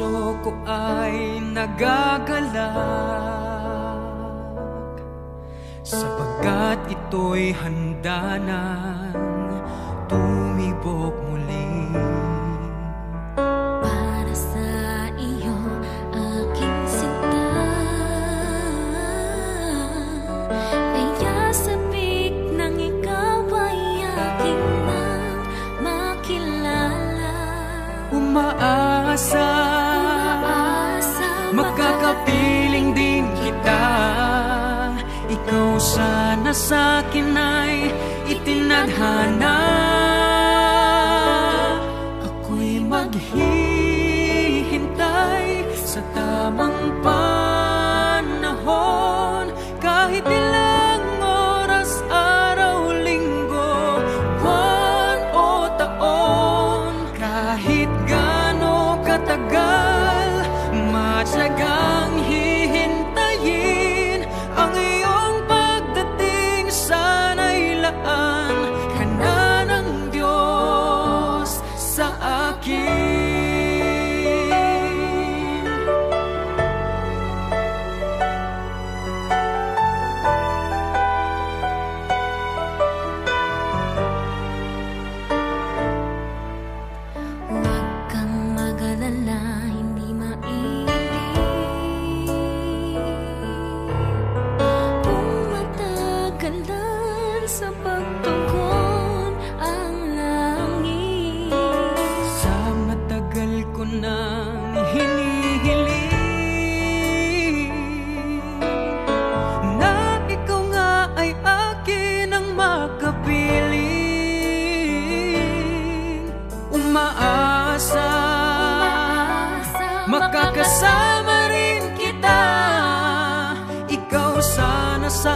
puso ko ay nagagalak, sapagkat ito'y handa ng tumibok muli. Para sa iyo, aking sinta, kaya sabik nang ikaw ay aking nang makilala. Umaasa, magkakapiling din kita. Ikaw sana sa'kin ay itinadhana. Ako'y maghihintay sa tamang panahon, kahit ilang oras, araw, linggo, buwan o taon. Kahit gaano katagal, matyagang hihintayin ang iyong pagdating. Sana'y laan ka na ng Diyos sa akin. Huwag kang mag-alala, hindi mainit kung matagalan sa pagtugon ang langit. Sa matagal ko nang hinihiling na ikaw nga ay akin ang makapiling. Umaasa, makakasama rin kita. Ikaw sana sa